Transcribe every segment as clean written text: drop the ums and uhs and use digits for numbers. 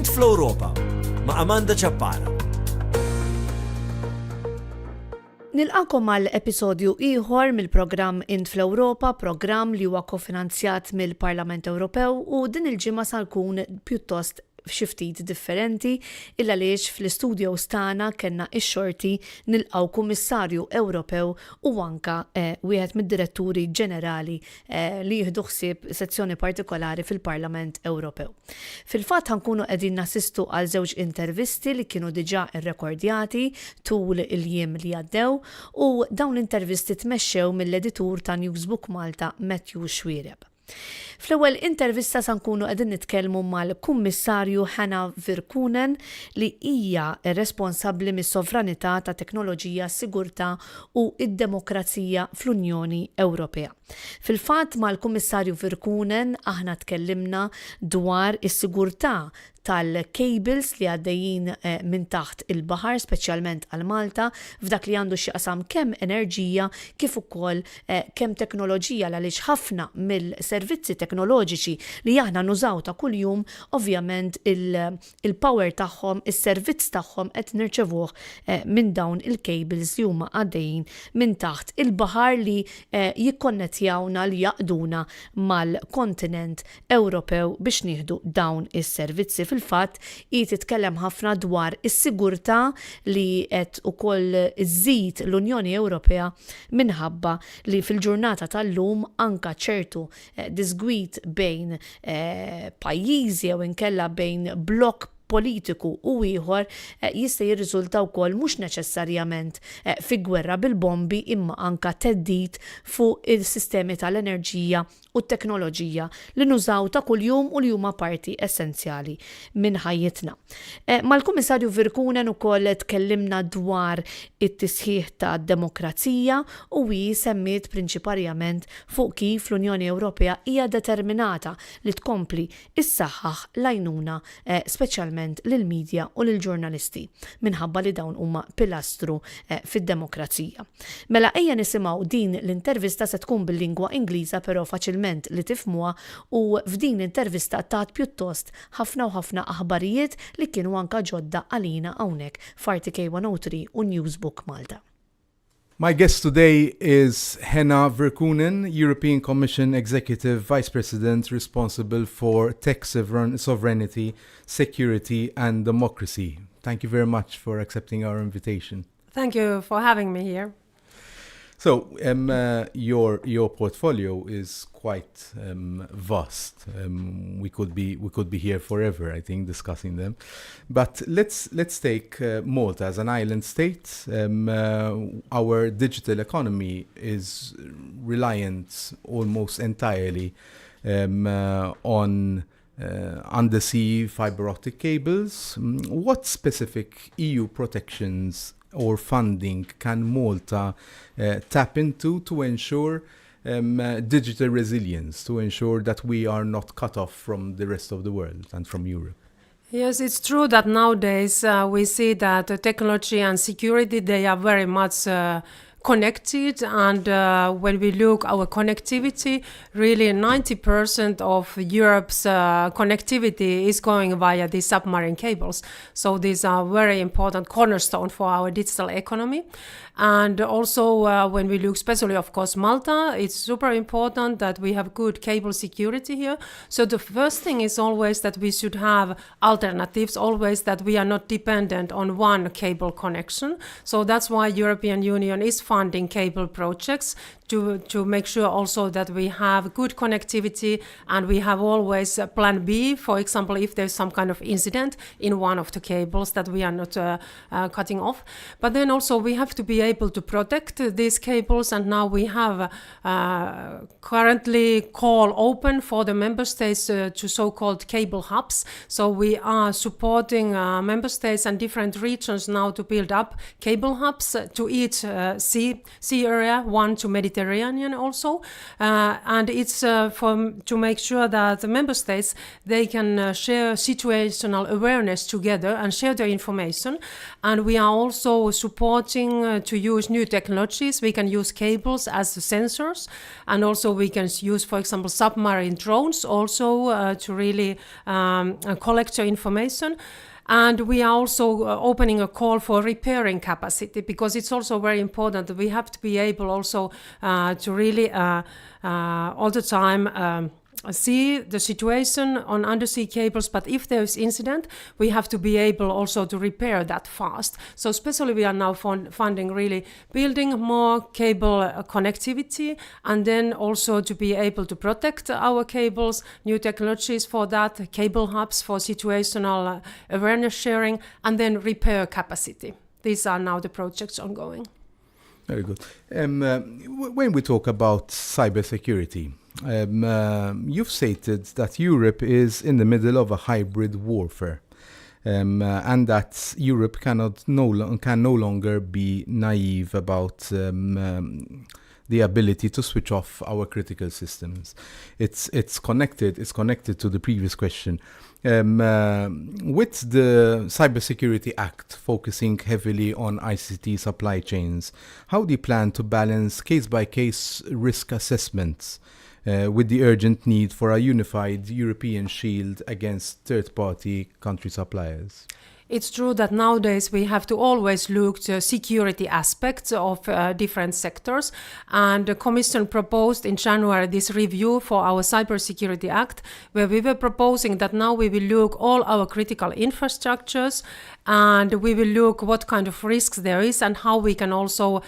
Int fl-Ewropa ma' Amanda Ċappara. Nilqakom mal episodju ieħor mill-programm Int fl-Ewropa, programm li huwa kofinanzjat mill-Parlament Ewropew u din il-ġimgħa sar jkun pjuttost f'xi ftit differenti illa għaliex fl-istudios tagħna kellna x-xorti nilqgħu Kummissarju Ewropew u anke wieħed mid-Diretturi Ġenerali li jieħdu ħsieb sezzjoni partikolari fil-Parlament Ewropew. Fil-fatt ħankunu qegħdin nassistu għal żewġ intervisti li kienu diġà irrekordjati tul il-jiem li għaddew u dawn l-intervisti tmexxew mill-editur ta' Newsbook Malta Matthew Xwiereb. Fl-ewwel intervista sa nkunu qegħdin nitkellmu mal-Kummissarju Henna Virkkunen li hija responsabbli mis-sovranità ta' teknoloġija, sigurtà u id-demokrazija fl-Unjoni Ewropea. Fil-fatt mal-Kummissarju Virkkunen aħna tkellimna dwar is-sigurtà tal-cables li għaddejjin minn taħt il-baħar, speċjalment għal Malta, f'dak li għandu x'jaqsam kemm enerġija kif ukoll kemm teknoloġija għaliex ħafna mill-servizzi teknoloġiċi li aħna nużaw ta' kuljum, ovvjament il-power tagħhom, is-servizz tagħhom qed nirċevuh minn dawn il-cables li huma għaddejjin minn taħt il-baħar li jikkonnettjawna li jaqduna mal-kontinent Ewropew biex nieħdu dawn is-servizzi. Fil-fatt titkellem ħafna dwar is-sigurtà li qed ukoll iżżid l-Unjoni Ewropea minħabba li fil-ġurnata tal-lum anka ċertu disgwit bejn pajjiżi jew inkella bejn blokk politiku u ieħor jista' jirriżulta wkoll mhux neċessarjament fi gwerra bil-bombi imma anka teddid fuq il-sistemi tal-enerġija u t-teknoloġija li nużaw ta' kuljum u li huma parti essenzjali minn ħajjitna. Mal-Kummissarju Virkkunen ukoll tkellimna dwar it-tisħiħ ta' demokrazija u semmiet prinċipalment fuq kif l-Unjoni Ewropea hija determinata li tkompli issaħħaħ l-għajnuna speċjalment lill-medja u lill-ġurnalisti minħabba li dawn huma pilastru fid-demokrazija. Mela ejja nisimgħu din l-intervista se tkun bil-lingwa Ingliża però faċilment li tifhmuha u f'din l-intervista tat pjuttost ħafna u ħafna aħbarijiet li kienu anke ġodda għalina hawnhekk f'RTK 103 u Newsbook Malta. My guest today is Henna Virkkunen, European Commission Executive Vice President responsible for tech sovereignty, security and democracy. Thank you very much for accepting our invitation. Thank you for having me here. So, your portfolio is quite vast. We could be here forever, I think, discussing them. But let's take Malta as an island state. Our digital economy is reliant almost entirely on undersea fiber optic cables. What specific EU protections or funding can Malta tap into to ensure digital resilience, to ensure that we are not cut off from the rest of the world and from Europe? Yes, it's true that nowadays we see that technology and security, they are very much connected, and when we look our connectivity, really 90% of Europe's connectivity is going via these submarine cables. So these are very important cornerstone for our digital economy. And also when we look especially, of course, Malta, it's super important that we have good cable security here. So the first thing is always that we should have alternatives, always that we are not dependent on one cable connection. So that's why European Union is funding cable projects to make sure also that we have good connectivity, and we have always a plan B, for example, if there's some kind of incident in one of the cables that we are not cutting off. But then also we have to be able to protect these cables, and now we have currently call open for the member states to so-called cable hubs. So we are supporting member states and different regions now to build up cable hubs to each sea area, one to Mediterranean Mediterranean also, and it's to make sure that the member states, they can share situational awareness together and share their information. And we are also supporting to use new technologies. We can use cables as the sensors, and also we can use, for example, submarine drones also to really collect your information. And we are also opening a call for repairing capacity, because it's also very important that we have to be able also to really all the time see the situation on undersea cables, but if there is incident, we have to be able also to repair that fast. So especially we are now funding really building more cable connectivity, and then also to be able to protect our cables, new technologies for that, cable hubs for situational awareness sharing, and then repair capacity. These are now the projects ongoing. Very good. When we talk about cybersecurity, you've stated that Europe is in the middle of a hybrid warfare, and that Europe can no longer be naive about the ability to switch off our critical systems. It's connected to the previous question. With the Cybersecurity Act focusing heavily on ICT supply chains, how do you plan to balance case-by-case risk assessments with the urgent need for a unified European shield against third-party country suppliers? It's true that nowadays we have to always look to security aspects of different sectors, and the Commission proposed in January this review for our Cybersecurity Act, where we were proposing that now we will look all our critical infrastructures, and we will look what kind of risks there is and how we can also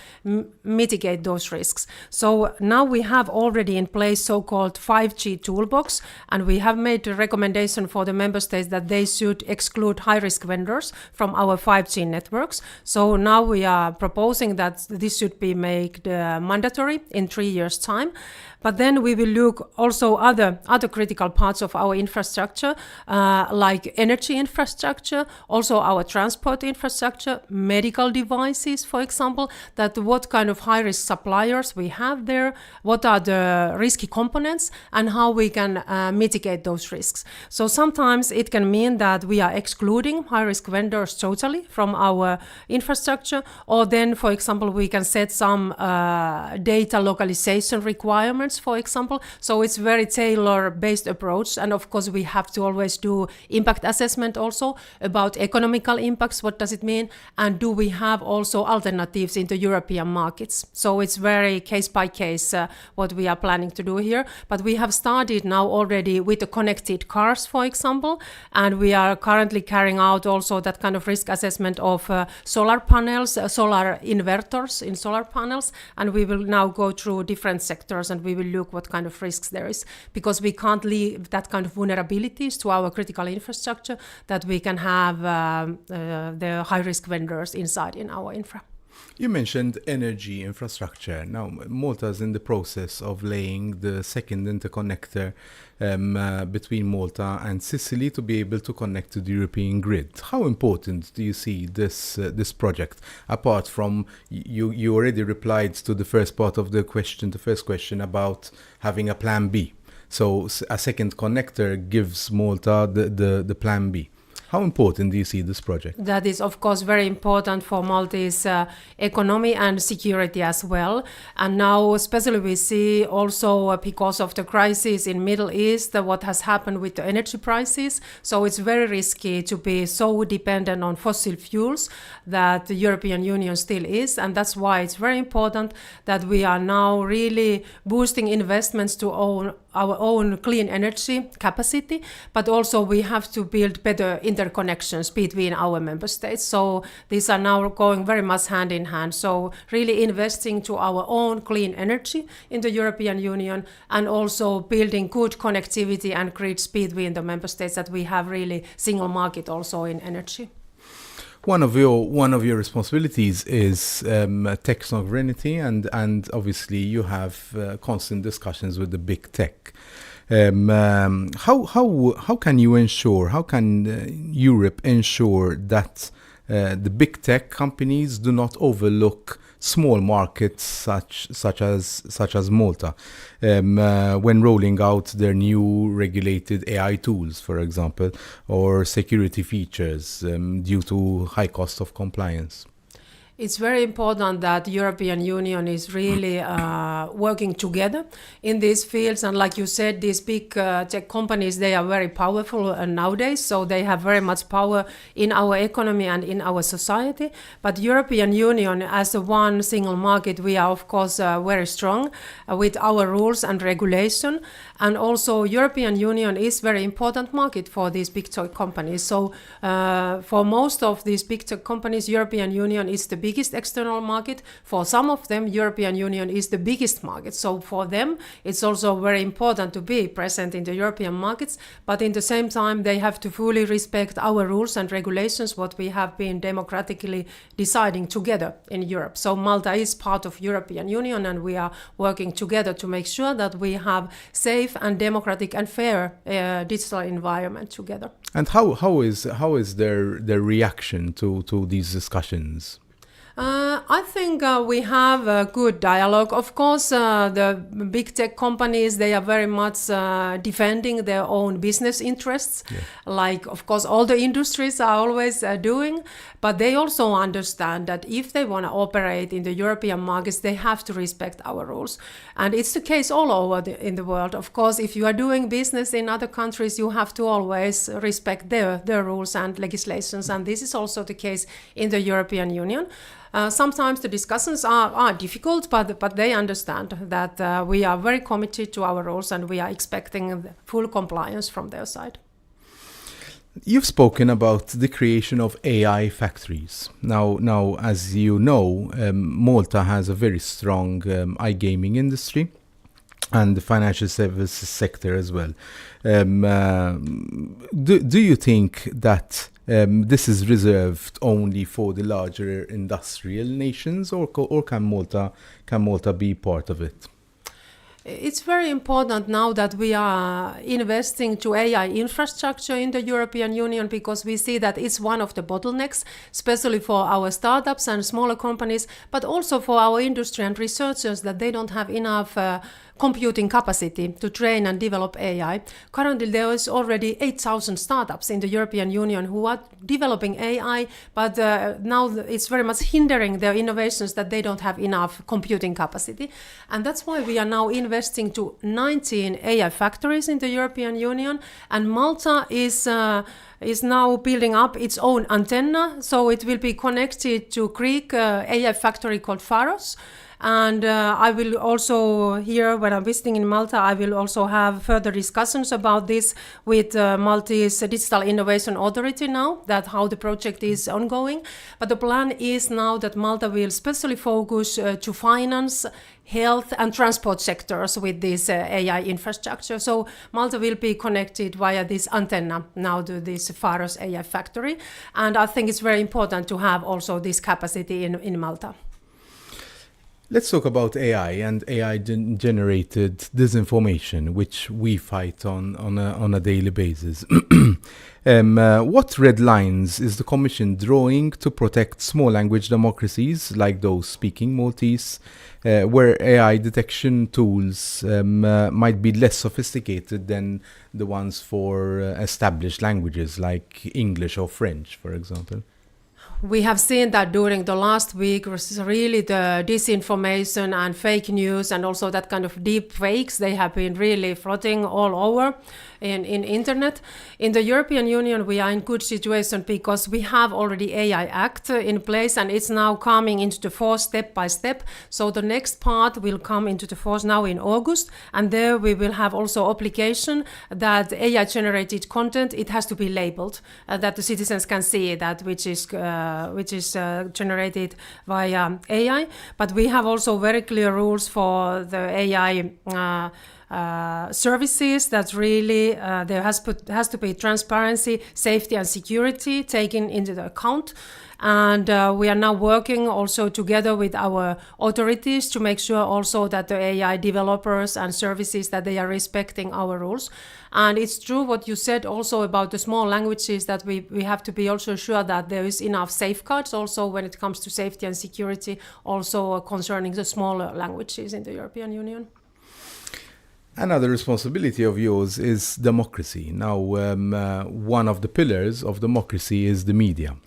mitigate those risks. So now we have already in place so-called 5G toolbox, and we have made a recommendation for the member states that they should exclude high-risk vendors from our 5G networks. So now we are proposing that this should be made mandatory in 3 years' time. But then we will look also other critical parts of our infrastructure, like energy infrastructure, also our transport infrastructure, medical devices, for example, that what kind of high-risk suppliers we have there, what are the risky components, and how we can mitigate those risks. So sometimes it can mean that we are excluding high-risk vendors totally from our infrastructure, or then, for example, we can set some data localization requirements, for example. So it's very tailor-based approach, and of course we have to always do impact assessment also about economical impacts, what does it mean, and do we have also alternatives in the European markets. So it's very case by case what we are planning to do here, but we have started now already with the connected cars, for example, and we are currently carrying out also that kind of risk assessment of solar panels, solar inverters in solar panels, and we will now go through different sectors and we will look what kind of risks there is, because we can't leave that kind of vulnerabilities to our critical infrastructure that we can have the high-risk vendors inside in our infra. You mentioned energy infrastructure. Now, Malta is in the process of laying the second interconnector between Malta and Sicily to be able to connect to the European grid. How important do you see this project? Apart from, you already replied to the first part of the first question about having a plan B. So a second connector gives Malta the plan B. How important do you see this project? That is, of course, very important for Maltese economy and security as well. And now, especially we see also because of the crisis in Middle East, what has happened with the energy prices. So it's very risky to be so dependent on fossil fuels that the European Union still is. And that's why it's very important that we are now really boosting investments to our own clean energy capacity, but also we have to build better interconnections between our member states. So these are now going very much hand in hand. So really investing to our own clean energy in the European Union, and also building good connectivity and grids between the member states, that we have really single market also in energy. One of your responsibilities is tech sovereignty, and obviously you have constant discussions with the big tech. How can you ensure? How can Europe ensure that the big tech companies do not overlook small markets such as Malta when rolling out their new regulated AI tools, for example, or security features due to high cost of compliance. It's very important that the European Union is really working together in these fields. And like you said, these big tech companies, they are very powerful nowadays. So they have very much power in our economy and in our society. But European Union, as a one single market, we are, of course, very strong with our rules and regulation. And also European Union is very important market for these big tech companies. So for most of these big tech companies, European Union is the biggest external market. For some of them, European Union is the biggest market. So for them, it's also very important to be present in the European markets. But in the same time, they have to fully respect our rules and regulations, what we have been democratically deciding together in Europe. So Malta is part of European Union, and we are working together to make sure that we have safe and democratic and fair digital environment together. And how is their reaction to these discussions? I think we have a good dialogue. Of course, the big tech companies, they are very much defending their own business interests, like, of course, all the industries are always doing. But they also understand that if they want to operate in the European markets, they have to respect our rules. And it's the case all over in the world. Of course, if you are doing business in other countries, you have to always respect their rules and legislations. And this is also the case in the European Union. Sometimes the discussions are difficult, but they understand that we are very committed to our rules and we are expecting full compliance from their side. You've spoken about the creation of AI factories. Now, as you know, Malta has a very strong iGaming industry and the financial services sector as well. Do you think that this is reserved only for the larger industrial nations, or can Malta be part of it? It's very important now that we are investing to AI infrastructure in the European Union, because we see that it's one of the bottlenecks, especially for our startups and smaller companies, but also for our industry and researchers, that they don't have enough computing capacity to train and develop AI. Currently, there is already 8,000 startups in the European Union who are developing AI, but now it's very much hindering their innovations that they don't have enough computing capacity. And that's why we are now investing to 19 AI factories in the European Union, and Malta is now building up its own antenna, so it will be connected to Greek AI factory called Pharos. And I will also here, when I'm visiting in Malta, I will also have further discussions about this with Maltese Digital Innovation Authority now, that how the project is ongoing. But the plan is now that Malta will specially focus to finance, health and transport sectors with this AI infrastructure. So Malta will be connected via this antenna now to this Pharos AI factory. And I think it's very important to have also this capacity in Malta. Let's talk about AI and AI-generated disinformation, which we fight on a daily basis. What red lines is the Commission drawing to protect small language democracies like those speaking Maltese, where AI detection tools might be less sophisticated than the ones for established languages like English or French, for example? We have seen that during the last week, really the disinformation and fake news and also that kind of deep fakes, they have been really floating all over in internet. In the European Union, we are in good situation because we have already AI Act in place, and it's now coming into the force step by step. So the next part will come into the force now in August, and there we will have also obligation that AI generated content, it has to be labeled, that the citizens can see that which is generated via AI. But we have also very clear rules for the AI services that really there has to be transparency, safety and security taken into the account. And we are now working also together with our authorities to make sure also that the AI developers and services that they are respecting our rules. And it's true what you said also about the small languages, that we have to be also sure that there is enough safeguards also when it comes to safety and security, also concerning the smaller languages in the European Union. Another responsibility of yours is democracy. Now, one of the pillars of democracy is the media.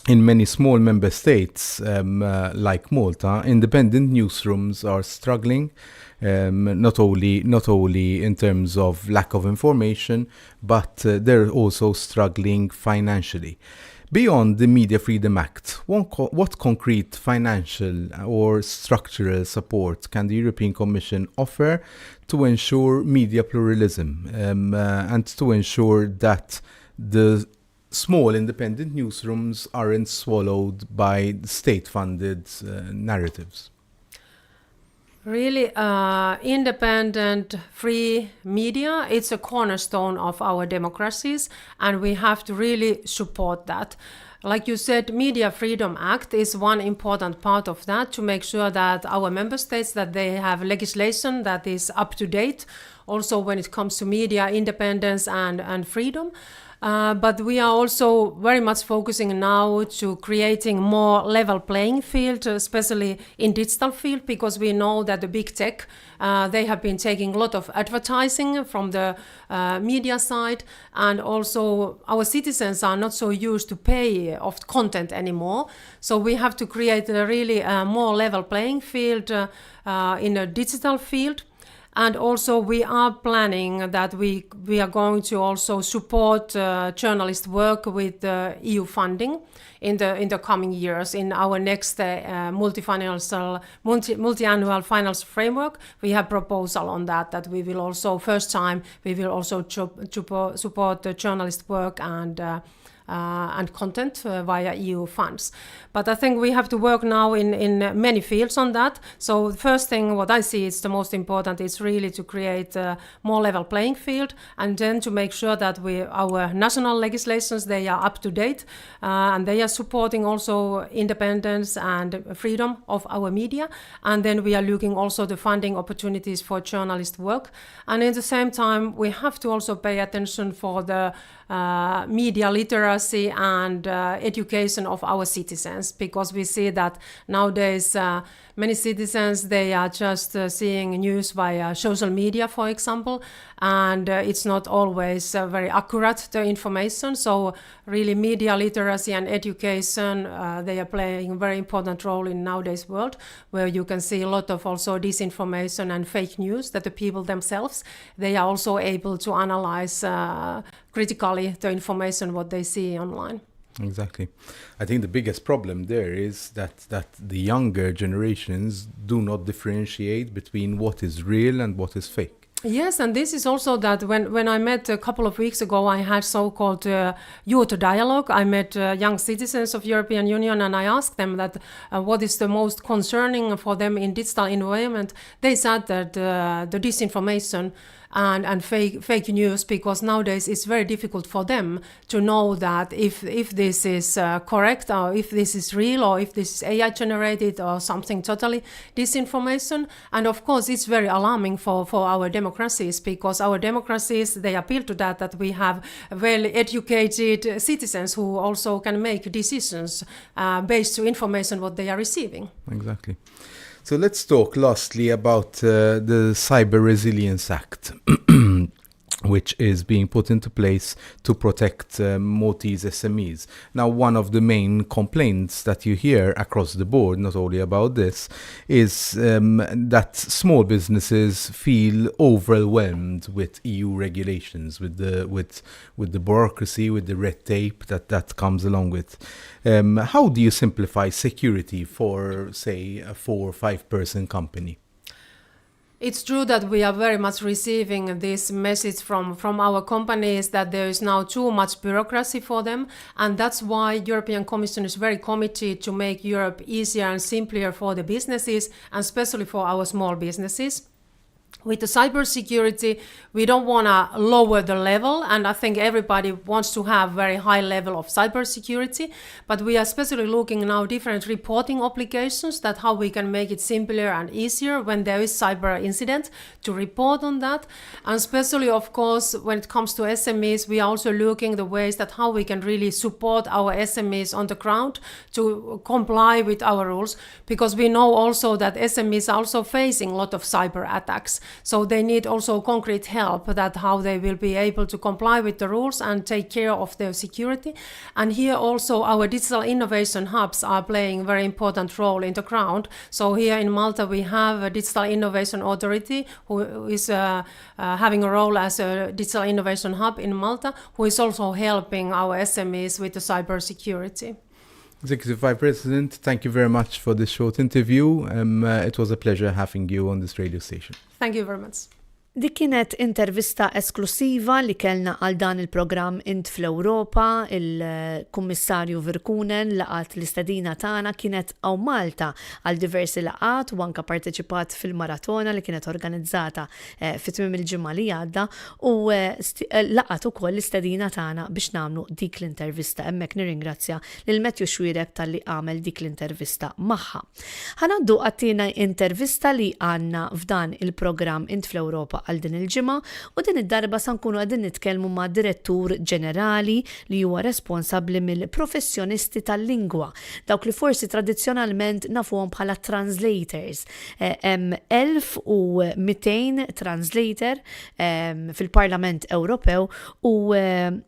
In many small member states, like Malta, independent newsrooms are struggling, not only in terms of lack of information, but they're also struggling financially. Beyond the Media Freedom Act, what concrete financial or structural support can the European Commission offer to ensure media pluralism and to ensure that the small independent newsrooms aren't swallowed by state-funded narratives? Really, independent, free media, it's a cornerstone of our democracies, and we have to really support that. Like you said, Media Freedom Act is one important part of that, to make sure that our member states, that they have legislation that is up to date, also when it comes to media independence and freedom. But we are also very much focusing now to creating more level playing field, especially in digital field, because we know that the big tech, they have been taking a lot of advertising from the media side, and also our citizens are not so used to pay of content anymore. So we have to create a really more level playing field in a digital field. And also we are planning that we are going to also support journalist work with EU funding in the coming years. In our next multi-annual finance framework, we have proposal on that we will also, first time, we will also support the journalist work and content via EU funds. But I think we have to work now in many fields on that. So the first thing what I see is the most important is really to create a more level playing field, and then to make sure that our national legislations, they are up to date, and they are supporting also independence and freedom of our media. And then we are looking also the funding opportunities for journalist work. And at the same time, we have to also pay attention for the media literacy and education of our citizens, because we see that nowadays many citizens, they are just seeing news via social media, for example, and it's not always very accurate, the information. So really media literacy and education, they are playing a very important role in nowadays world, where you can see a lot of also disinformation and fake news, that the people themselves, they are also able to analyze critically the information what they see online. Exactly. I think the biggest problem there is that the younger generations do not differentiate between what is real and what is fake. Yes, and this is also that when I met a couple of weeks ago, I had so-called youth dialogue. I met young citizens of European Union, and I asked them that what is the most concerning for them in digital environment. They said that the disinformation and fake news, because nowadays it's very difficult for them to know that if this is correct, or if this is real, or if this is AI generated, or something totally disinformation. And of course it's very alarming for our democracies, because our democracies, they appeal to that we have well educated citizens who also can make decisions based on information what they are receiving. Exactly. So let's talk lastly about the Cyber Resilience Act, which is being put into place to protect Maltese SMEs. Now, one of the main complaints that you hear across the board, not only about this, is that small businesses feel overwhelmed with EU regulations, with the bureaucracy, with the red tape that comes along with. How do you simplify security for, say, a 4 or 5 person company? It's true that we are very much receiving this message from our companies that there is now too much bureaucracy for them, and that's why European Commission is very committed to make Europe easier and simpler for the businesses, and especially for our small businesses. with the cybersecurity, we don't want to lower the level, and I think everybody wants to have very high level of cybersecurity, but we are especially looking now different reporting applications, that how we can make it simpler and easier when there is cyber incident to report on that. And especially, of course, when it comes to SMEs, we are also looking the ways that how we can really support our SMEs on the ground to comply with our rules, because we know also that SMEs are also facing a lot of cyber attacks. So they need also concrete help that how they will be able to comply with the rules and take care of their security. And here also our digital innovation hubs are playing a very important role in the ground. So here in Malta we have a Digital Innovation Authority who is having a role as a digital innovation hub in Malta, who is also helping our SMEs with the cyber security. Executive Vice President, thank you very much for this short interview. It was a pleasure having you on this radio station. Thank you very much. Dik kienet intervista esklusiva li kellna għal dan il-programm Int fl-Ewropa, il-Kummissarju Virkkunen laqat l-istedina tagħna kienet għaw Malta għal diversi laqat u anka parteċipat fil-maratona li kienet organizzata fit-tmiem il-ġimgħa li għadda u laqat ukoll l-istedina tagħna biex nagħmlu dik l-intervista. Hemmhekk nirringrazzja lil Matthew Xwirek talli għamel dik l-intervista magħha. Ħanaddu għattina intervista li għandna f'dan il-programm Int fl-Ewropa għal din il-ġimgħa u din id-darba sa nkunu qegħdin nitkellmu ma' direttur ġenerali li huwa responsabbli mill-professjonisti tal-lingwa, dawk li forsi tradizzjonalment nafuhom bħala translators. Hemm 1200 translator fil-Parlament Ewropew u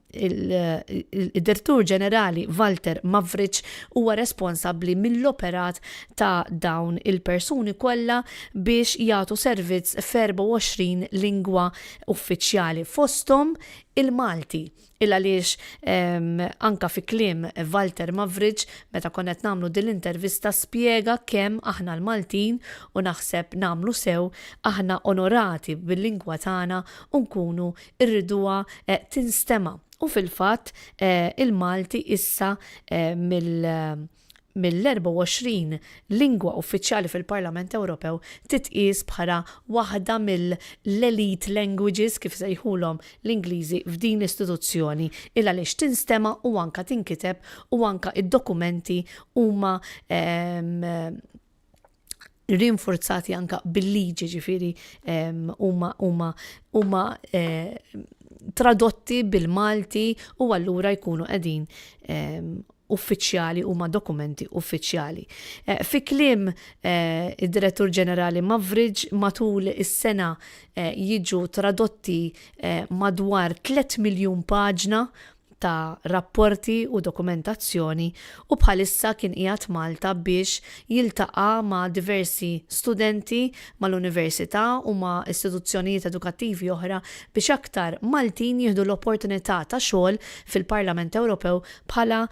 il-direttur ġenerali Walter Mavric huwa responsabbli mill-operat ta' dawn il-persuni kollha biex jagħtu servizz f'24 lingwa uffiċjali fosthom il-Malti. Għaliex anka fi kliem Walter Mavric meta konnet namlu din l-intervista spjega kemm aħna l-Maltin u naħseb namlu sew aħna onorati bil-lingwa tagħna u nkunu rriduha tinstema'. U fil-fatt il-Malti issa mill-24 lingwa uffiċjali fil-Parlament Ewropew titqies bħala waħda mill-elite languages kif sejħulhom l-Ingliżi f'din l-istituzzjoni illa għaliex tinstema' u anka tinkiteb u anka id-dokumenti huma rinforzati anka bil-liġi ġifieri huma tradotti bil-Malti u allura jkunu qegħdin uffiċjali huma dokumenti uffiċjali. Fi kliem id-Direttur Ġenerali Mavric matul is-sena jiġu tradotti madwar 3 miljun paġna ta' rapporti u dokumentazzjoni u bħalissa kien qiegħed Malta biex jiltaqa' ma' diversi studenti mal-università u ma' istituzzjonijiet edukattivi oħra biex aktar Maltin jieħdu l-opportunità ta' xogħol fil-Parlament Ewropew bħala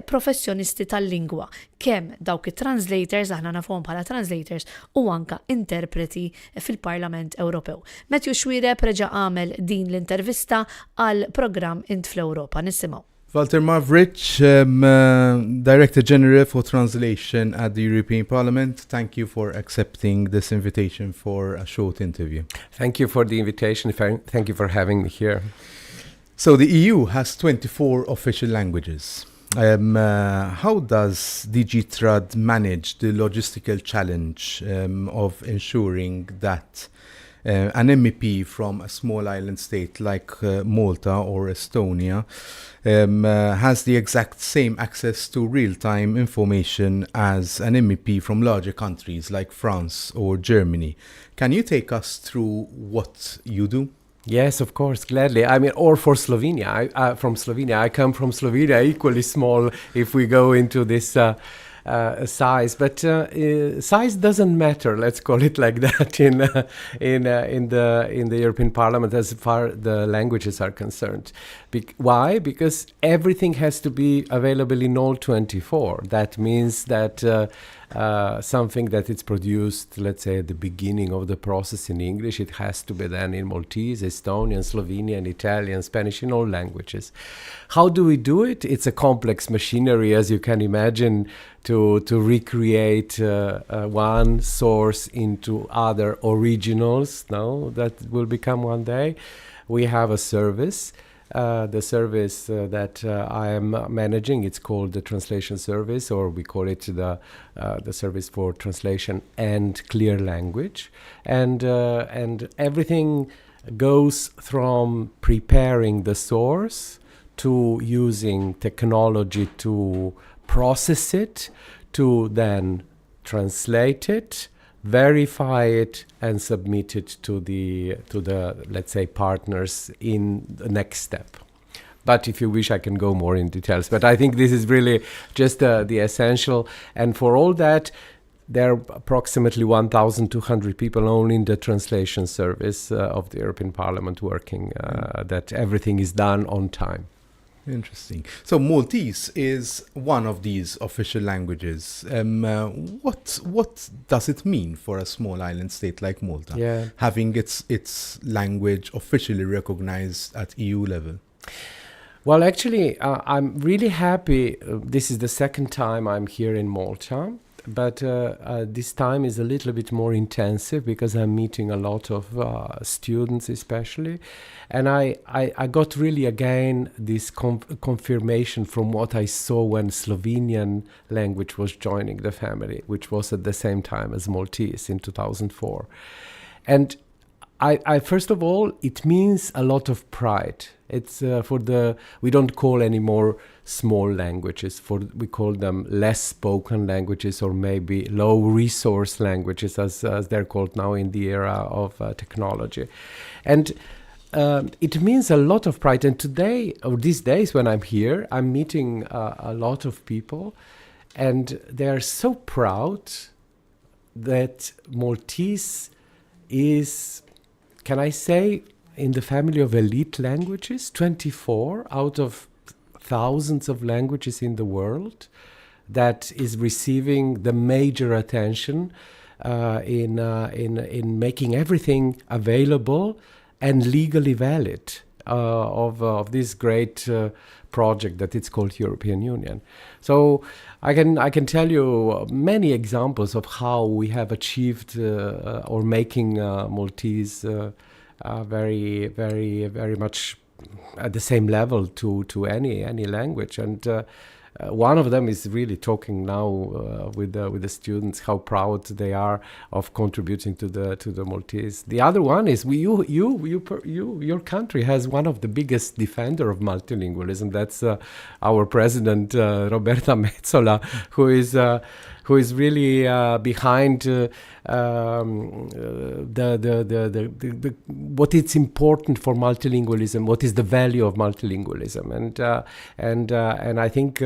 professjonisti tal-lingwa. Kemm dawk it-translators, aħna nafhom bħala translators, u anka interpreti fil-Parlament Ewropew. Matthew Xwirek reġa' għamel din l-intervista għal programm Int fl-Ewropa. Nisimgħu. Walter Mavric, Director General for Translation at the European Parliament, thank you for accepting this invitation for a short interview. Thank you for the invitation. Thank you for having me here. So the EU has 24 official languages. How does DG Trad manage the logistical challenge of ensuring that an MEP from a small island state like Malta or Estonia has the exact same access to real-time information as an MEP from larger countries like France or Germany? Can you take us through what you do? Yes, of course, gladly. I mean, or for Slovenia. From Slovenia. I come from Slovenia, equally small if we go into this size. But size doesn't matter. Let's call it like that in the European Parliament as far the languages are concerned. Why? Because everything has to be available in all 24. That means that something that it's produced, let's say, at the beginning of the process in English, it has to be then in Maltese, Estonian, Slovenian, Italian, Spanish, in all languages. How do we do it? It's a complex machinery, as you can imagine, to recreate one source into other originals. No, that will become one day. We have a service. The service that I am managing, it's called the translation service, or we call it the service for translation and clear language, and everything goes from preparing the source to using technology to process it, to then translate it, verify it, and submit it to the let's say partners in the next step. But if you wish, I can go more in details. But I think this is really just the essential. And for all that, there are approximately 1,200 people only in the translation service of the European Parliament working, that everything is done on time. Interesting. So Maltese is one of these official languages. What does it mean for a small island state like Malta, having its language officially recognized at EU level? Well, actually, I'm really happy. This is the second time I'm here in Malta. But this time is a little bit more intensive because I'm meeting a lot of students especially. And I got really again this confirmation from what I saw when Slovenian language was joining the family, which was at the same time as Maltese in 2004. And I first of all, it means a lot of pride. It's we don't call anymore small languages, we call them less spoken languages, or maybe low resource languages as they're called now in the era of technology. And it means a lot of pride. And today, or these days when I'm here, I'm meeting a lot of people, and they're so proud that Maltese is, can I say, in the family of elite languages, 24 out of thousands of languages in the world, that is receiving the major attention in making everything available and legally valid of this great project that it's called European Union. So I can tell you many examples of how we have achieved or making Maltese very, very, very much at the same level to any language. And one of them is really talking now with the students how proud they are of contributing to the Maltese. The other one is your country has one of the biggest defender of multilingualism. That's our president Roberta Metsola, who is really behind what is important for multilingualism, what is the value of multilingualism, and I think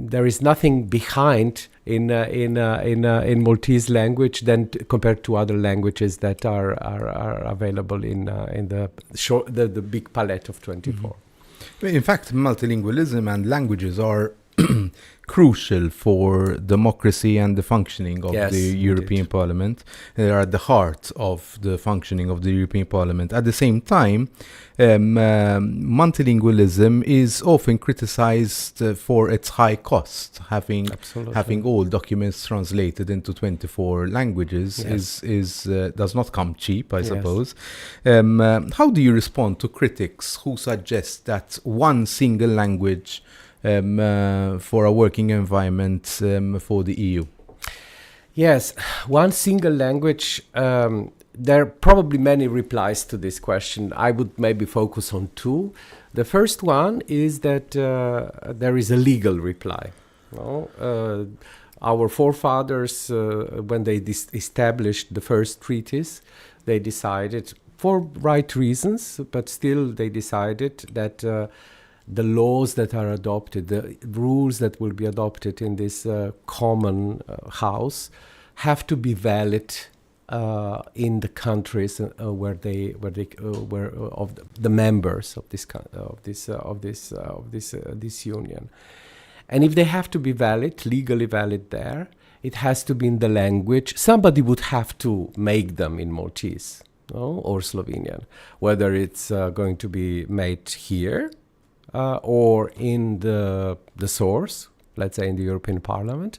there is nothing behind in Maltese language than compared to other languages that are available in the big palette of 24. Mm-hmm. In fact, multilingualism and languages are crucial for democracy and the functioning of the European Parliament. They are at the heart of the functioning of the European Parliament. At the same time, multilingualism is often criticized for its high cost. Having all documents translated into 24 languages does not come cheap, I suppose. How do you respond to critics who suggest that one single language for a working environment for the EU? Yes, one single language. There are probably many replies to this question. I would maybe focus on two. The first one is that there is a legal reply. Our forefathers, when they established the first treaties, they decided, for right reasons, but still they decided that the laws that are adopted, the rules that will be adopted in this common house, have to be valid in the countries where of the members of this union. And if they have to be valid, legally valid there, it has to be in the language. Somebody would have to make them in Maltese or Slovenian, whether it's going to be made here or in the source, let's say in the European Parliament.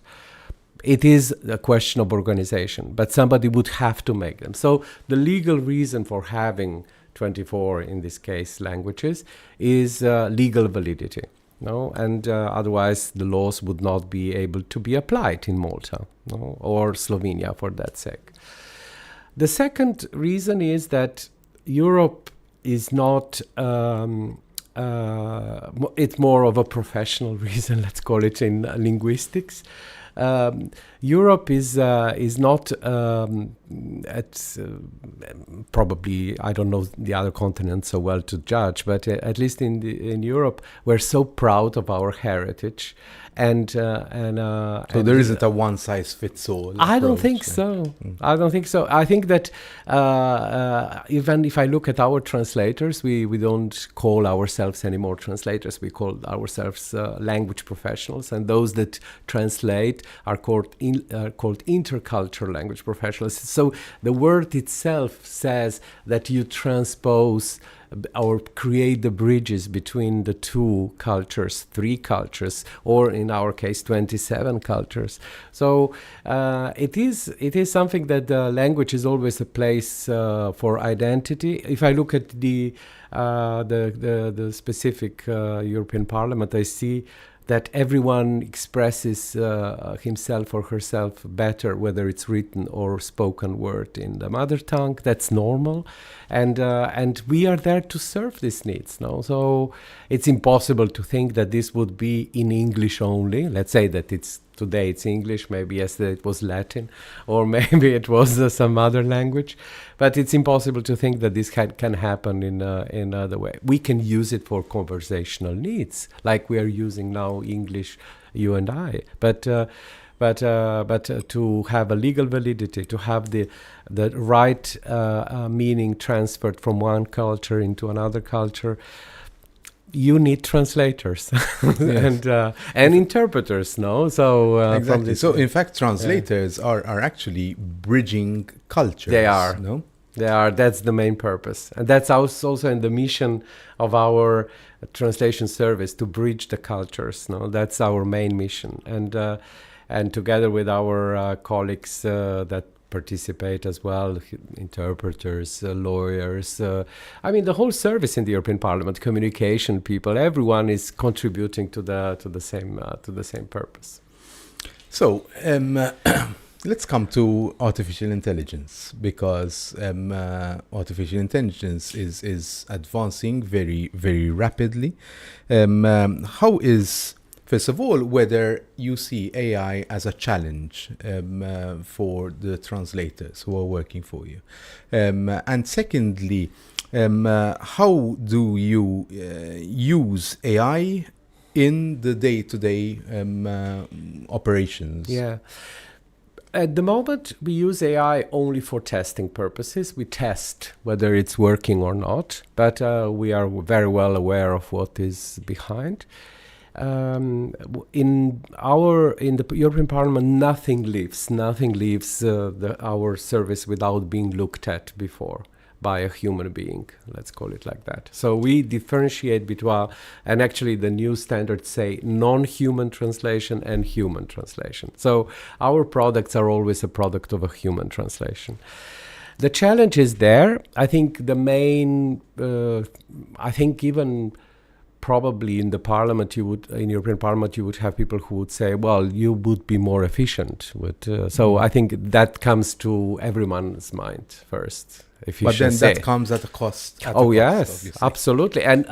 It is a question of organization, but somebody would have to make them. So the legal reason for having 24, in this case, languages is legal validity. No, and otherwise the laws would not be able to be applied in Malta, no, or Slovenia for that sake. The second reason is that Europe is not, it's more of a professional reason, let's call it in linguistics. Europe is not probably, I don't know the other continents so well to judge, but at least in Europe we're so proud of our heritage, and so there isn't a one size fits all. I don't think so. I don't think so. I think that even if I look at our translators, we don't call ourselves anymore translators. We call ourselves language professionals, and those that translate are called intercultural language professionals. So the word itself says that you transpose or create the bridges between the two cultures, three cultures, or in our case 27 cultures. So it is something that language is always a place for identity. If I look at the specific European Parliament, I see that everyone expresses himself or herself better, whether it's written or spoken word in the mother tongue. That's normal, and we are there to serve these needs. No, so it's impossible to think that this would be in English only. Let's say that today it's English, maybe yesterday it was Latin, or maybe it was some other language. But it's impossible to think that this can happen in another way. We can use it for conversational needs, like we are using now English, you and I. But to have a legal validity, to have the right meaning transferred from one culture into another culture, you need translators and interpreters, no? So exactly. So in fact, translators are actually bridging cultures. They are. No? They are. That's the main purpose, and that's also in the mission of our translation service, to bridge the cultures. No, that's our main mission, and together with our colleagues that participate as well, interpreters, lawyers. I mean, the whole service in the European Parliament, communication people, everyone is contributing to the same purpose. So let's come to artificial intelligence, because artificial intelligence is advancing very, very rapidly. How is, first of all, whether you see AI as a challenge for the translators who are working for you? And secondly, how do you use AI in the day-to-day operations? Yeah. At the moment, we use AI only for testing purposes. We test whether it's working or not, but we are very well aware of what is behind. In the European Parliament, nothing leaves our service without being looked at before by a human being, let's call it like that. So we differentiate between, and actually the new standards say non-human translation and human translation. So our products are always a product of a human translation. The challenge is there. I think the main, even probably in the Parliament, in European Parliament, you would have people who would say, well, you would be more efficient. So I think that comes to everyone's mind first. But then that comes at a cost. Yes, obviously. Absolutely. And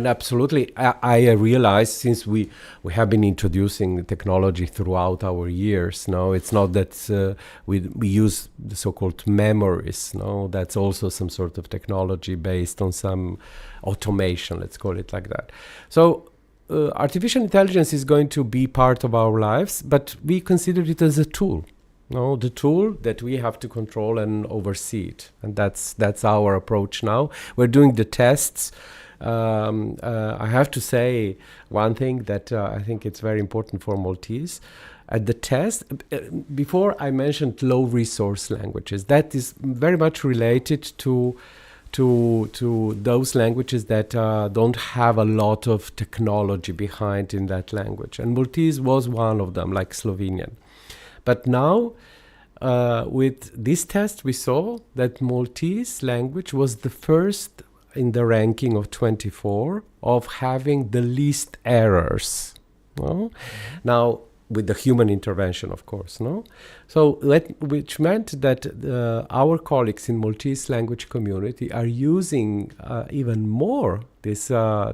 absolutely, I realize, since we have been introducing technology throughout our years, no, it's not that we use the so-called memories, no, that's also some sort of technology based on some automation, let's call it like that. So artificial intelligence is going to be part of our lives, but we consider it as a tool. No, the tool that we have to control and oversee it, and that's our approach now. We're doing the tests. I have to say one thing that I think it's very important for Maltese. At the test, before I mentioned low resource languages, that is very much related to to those languages that don't have a lot of technology behind in that language. And Maltese was one of them, like Slovenian. But now, with this test, we saw that Maltese language was the first in the ranking of 24 of having the least errors. No? Now, with the human intervention, of course, no? So, which meant that our colleagues in Maltese language community are using even more this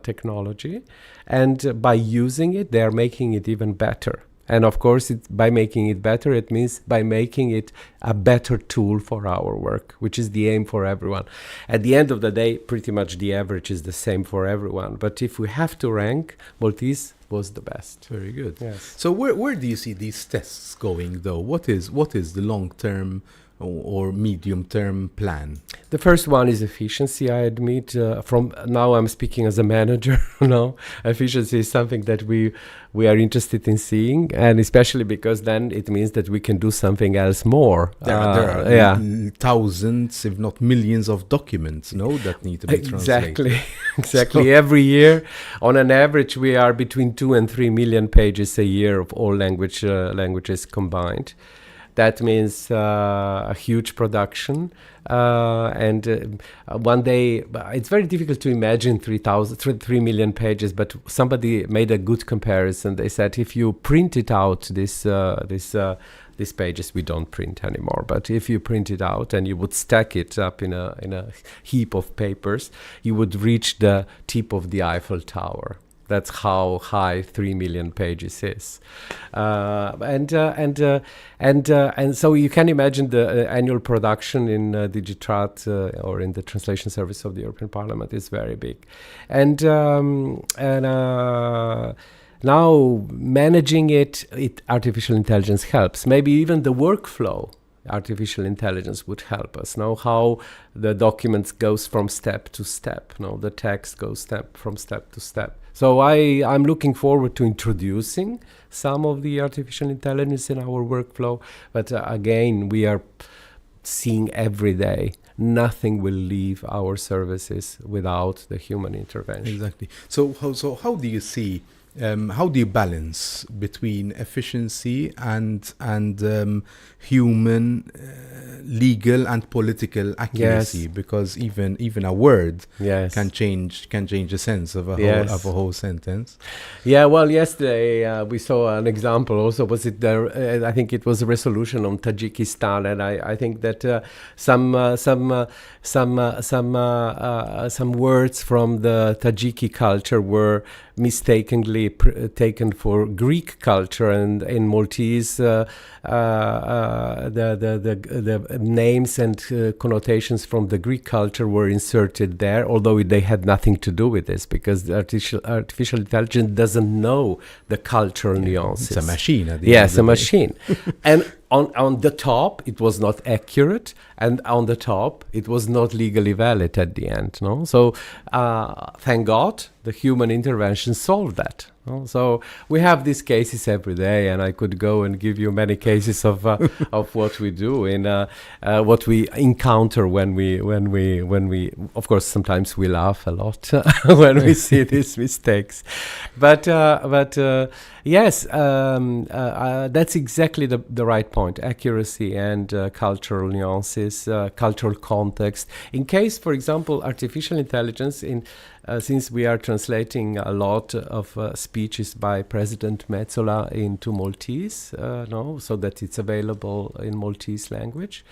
technology, and by using it, they are making it even better. And of course, by making it better, it means by making it a better tool for our work, which is the aim for everyone. At the end of the day, pretty much the average is the same for everyone. But if we have to rank, Maltese was the best. Very good. Yes. So where do you see these tests going, though? What is the long-term or medium-term plan? The first one is efficiency, I admit. From now I'm speaking as a manager. No, efficiency is something that we are interested in seeing, and especially because then it means that we can do something else more. There are thousands, if not millions, of documents, no, that need to be translated. Exactly. Every year, on an average, we are between 2 and 3 million pages a year of all languages combined. That means a huge production, and one day it's very difficult to imagine 3 million pages. But somebody made a good comparison. They said if you printed out these pages, we don't print anymore. But if you print it out and you would stack it up in a heap of papers, you would reach the tip of the Eiffel Tower. That's how high 3 million pages is, and so you can imagine the annual production in Digitrat or in the translation service of the European Parliament is very big, and now managing it, artificial intelligence helps. Maybe even the workflow. Artificial intelligence would help us know how the documents goes from step to step. The text goes from step to step. So I'm looking forward to introducing some of the artificial intelligence in our workflow. But again, we are seeing every day nothing will leave our services without the human intervention. Exactly. So how do you see? How do you balance between efficiency and human, legal and political accuracy? Yes. Because even a word Yes. can change the sense of a Yes. whole sentence. Yeah, well, yesterday we saw an example. Also, was it there? I think it was a resolution on Tajikistan, and I think that some words from the Tajiki culture were mistakenly taken for Greek culture, and in Maltese the names and connotations from the Greek culture were inserted there, although they had nothing to do with this, because the artificial intelligence doesn't know the cultural nuances. It's a machine. Yes, a machine. And on the top, it was not accurate, and on the top, it was not legally valid at the end. No, so thank God, the human intervention solved that. No? So we have these cases every day, and I could go and give you many cases of what we do and what we encounter when we. Of course, sometimes we laugh a lot when we see these mistakes, but yes, that's exactly the right point: accuracy and cultural nuances, cultural context. In case, for example, artificial intelligence since we are translating a lot of speeches by President Metsola into Maltese, so that it's available in Maltese language,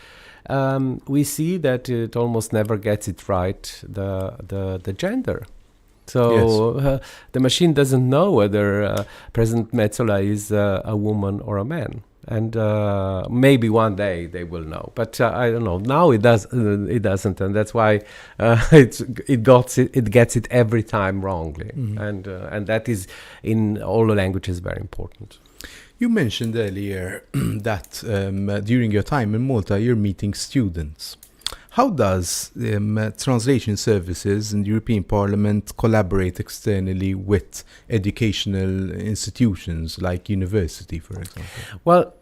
we see that it almost never gets it right, the gender. So yes. The machine doesn't know whether President Metsola is a woman or a man. And maybe one day they will know, but I don't know. Now it doesn't, and that's why it gets it every time wrongly, and that is in all the languages very important. You mentioned earlier that during your time in Malta, you're meeting students. How does translation services in the European Parliament collaborate externally with educational institutions like university, for example? Well,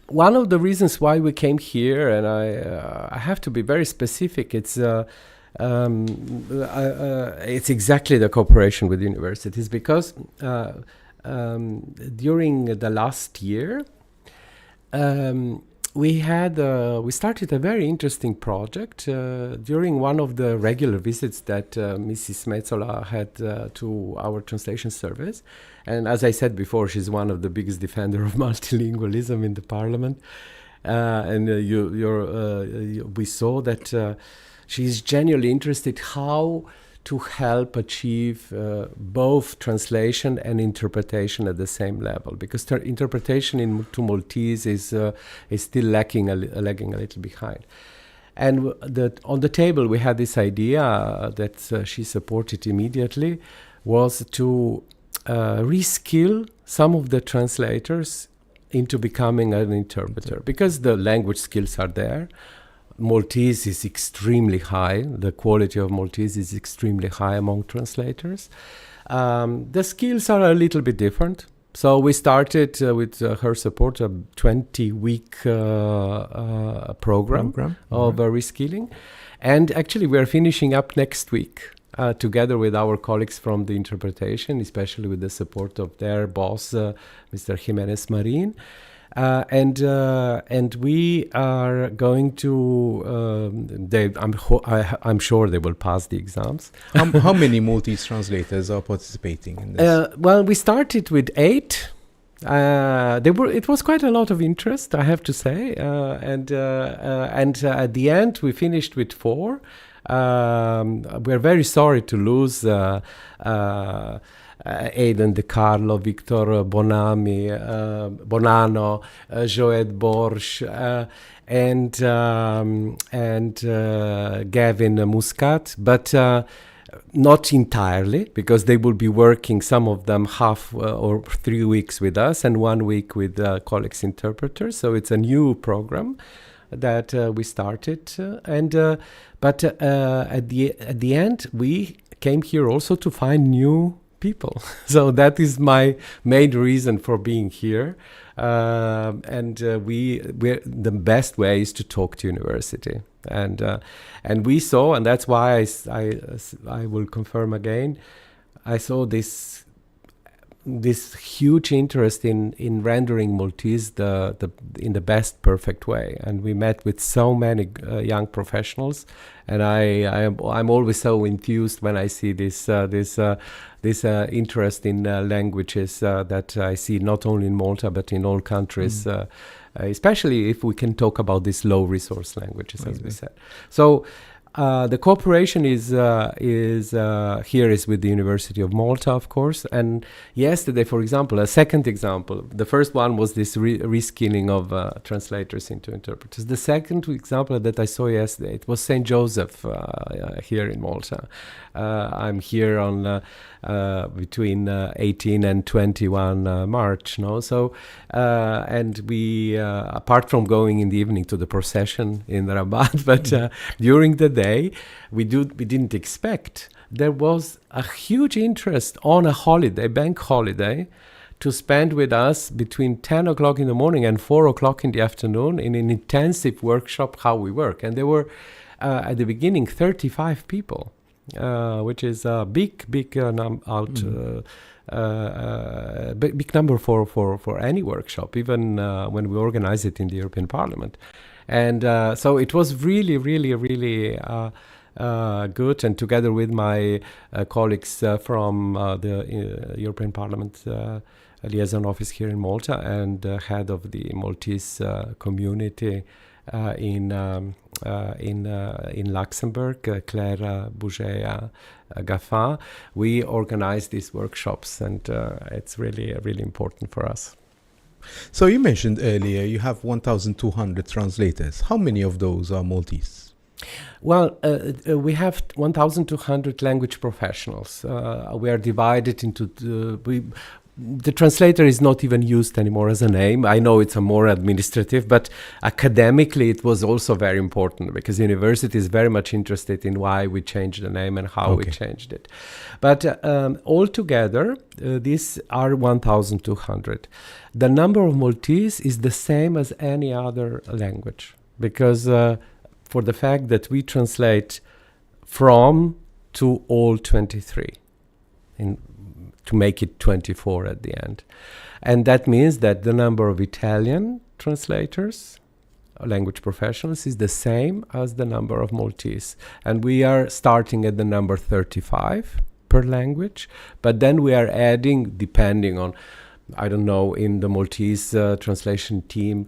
one of the reasons why we came here, and I have to be very specific, it's it's exactly the cooperation with universities, because during the last year, we started a very interesting project during one of the regular visits that Mrs. Metzola had to our translation service. And as I said before, she's one of the biggest defenders of multilingualism in the parliament. We saw that she's genuinely interested how to help achieve both translation and interpretation at the same level, because interpretation to Maltese is still lagging a little behind. And on the table we had this idea that she supported immediately, was to reskill some of the translators into becoming an interpreter, because the language skills are there. Maltese is extremely high. The quality of Maltese is extremely high among translators. The skills are a little bit different. So we started with her support a 20-week program of reskilling. And actually we are finishing up next week together with our colleagues from the interpretation, especially with the support of their boss, Mr. Jimenez Marin. And we are going to. I'm sure they will pass the exams. How many Maltese translators are participating in this? Well, we started with 8. It was quite a lot of interest, I have to say, and at the end we finished with 4. We're very sorry to lose Aidan De Carlo, Victor Bonami, Bonanno, Joed Borsch, and Gavin Muscat, but not entirely, because they will be working, some of them half or 3 weeks with us and 1 week with colleagues interpreters. So it's a new program that we started, but at the end we came here also to find new people. So that is my main reason for being here, and the best way is to talk to university, and we saw, and that's why I will confirm again, I saw this huge interest in rendering Maltese in the best perfect way, and we met with so many young professionals, and I'm always so enthused when I see this interest in languages that I see not only in Malta but in all countries, especially if we can talk about these low resource languages, as we said. So the cooperation is here is with the University of Malta, of course. And yesterday, for example, a second example, the first one was this reskilling of translators into interpreters. The second example that I saw yesterday, it was St. Joseph here in Malta. I'm here on between 18 and 21 March, no? So, and we, apart from going in the evening to the procession in Rabat, but during the day, we didn't expect. There was a huge interest on a holiday, bank holiday, to spend with us between 10 o'clock in the morning and 4 o'clock in the afternoon in an intensive workshop, how we work. And there were, at the beginning, 35 people. Which is a big number for any workshop, even when we organize it in the European Parliament. And so it was really good. And together with my colleagues from the European Parliament liaison office here in Malta and head of the Maltese community in Luxembourg, Claire Bougea Gaffin, we organize these workshops, and it's really important for us. So you mentioned earlier you have 1,200 translators. How many of those are Maltese? Well, we have 1,200 language professionals. We are divided into the translator is not even used anymore as a name. I know it's a more administrative, but academically it was also very important, because the university is very much interested in why we changed the name and how we changed it. But altogether, these are 1,200. The number of Maltese is the same as any other language, because for the fact that we translate from to all 23, to make it 24 at the end. And that means that the number of Italian translators, language professionals, is the same as the number of Maltese. And we are starting at the number 35 per language, but then we are adding, depending on, I don't know, in the Maltese translation team,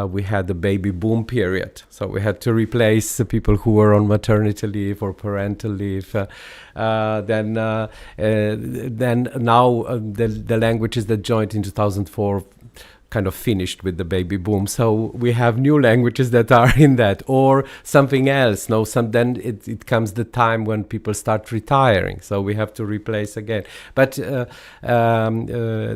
we had the baby boom period. So we had to replace the people who were on maternity leave or parental leave. Then now the languages that joined in 2004 kind of finished with the baby boom. So we have new languages that are in that, or something else. No, then it comes the time when people start retiring. So we have to replace again. But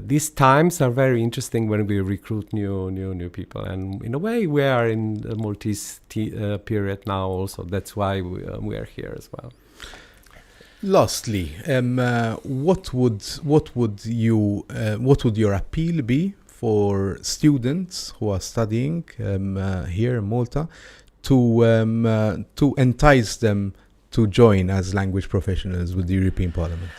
these times are very interesting when we recruit new people. And in a way, we are in the Maltese period now also. That's why we are here as well. Lastly, what would your appeal be for students who are studying here in Malta to entice them to join as language professionals with the European Parliament?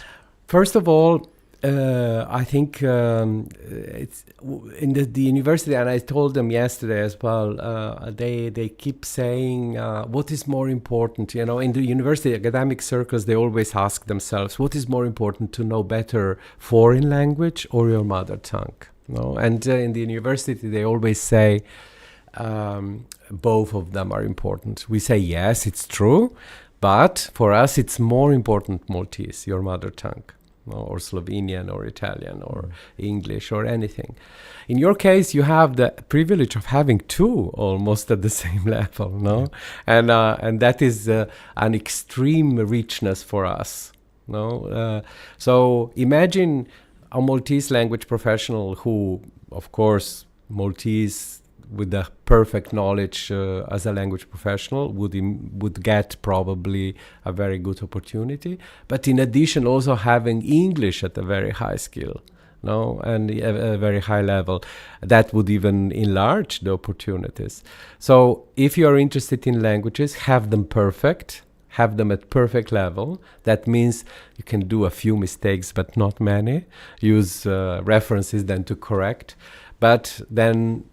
First of all, I think it's in the university, and I told them yesterday as well, they keep saying, what is more important? You know, in the university academic circles, they always ask themselves, what is more important, to know better foreign language or your mother tongue? No? And in the university, they always say both of them are important. We say, yes, it's true, but for us, it's more important Maltese, your mother tongue, no? Or Slovenian or Italian or English or anything. In your case, you have the privilege of having two almost at the same level, no? And that is an extreme richness for us, no? So imagine a Maltese language professional who, of course, Maltese with the perfect knowledge as a language professional would get probably a very good opportunity. But in addition, also having English at a very high skill, no, and a very high level, that would even enlarge the opportunities. So if you are interested in languages, have them perfect. Have them at perfect level. That means you can do a few mistakes, but not many. Use references then to correct. But then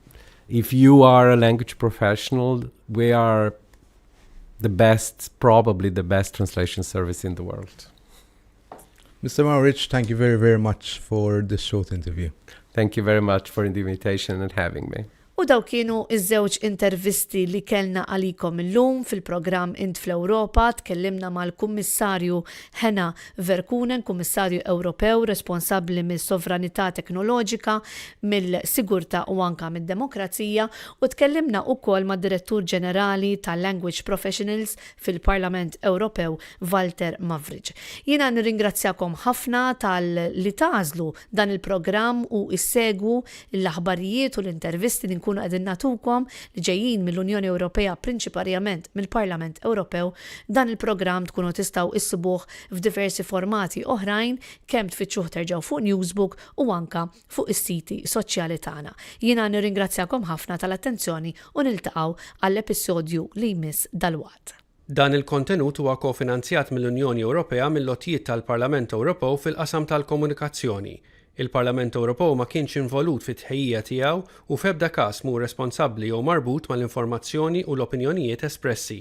if you are a language professional, we are the best, probably the best translation service in the world. Mr. Maurich, thank you very, very much for this short interview. Thank you very much for the invitation and having me. U daw kienu iż-żewġ intervisti li kellna għalikom illum fil-programm Int fl-Ewropa. Tkellimna mal-Kummissarju Henna Virkkunen, Kummissarju Ewropew responsabbli mis-sovranità teknoloġika, mill-sigurtà u anka mid-demokrazija, u tkellimna wkoll mad-Direttur Ġenerali tal-Language Professionals fil-Parlament Ewropew, Walter Mavric. Jiena nirringrazzjakom ħafna tal-li tażlu dan il-programm u issegwu l-aħbarijiet u l-intervisti li nkunu qegħdin nagħtukom li ġejjin mill-Unjoni Ewropea prinċipalment mill-Parlament Ewropew. Dan il-programm tkunu tistgħu issibuh f'diversi formati oħrajn kemm tfittxuh terġgħu fuq Newsbook u anka fuq is-siti soċjali tagħna. Jiena nirringrazzjakom ħafna tal-attenzjoni u niltaqgħu għall-episodju li jmiss dal-waqt. Dan il-kontenut huwa kofinanzjat mill-Unjoni Ewropea mill-lotjiet tal-Parlament Ewropew fil-qasam tal-komunikazzjoni. Il-Parlament Ewropew ma kienx involut fit-tħejjija tiegħu u f'ebda każ mhu responsabbli jew marbut mal-informazzjoni u l-opinjonijiet espressi.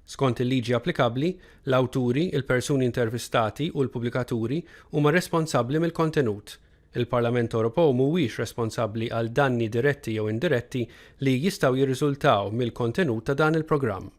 Skont il-liġi applikabbli, l-awturi, il-persuni intervistati u l-pubblikaturi huma responsabbli mill-kontenut. Il-Parlament Ewropew mhuwiex responsabbli għal danni diretti jew indiretti li jistgħu jirriżultaw mill-kontenut ta' dan il-programm.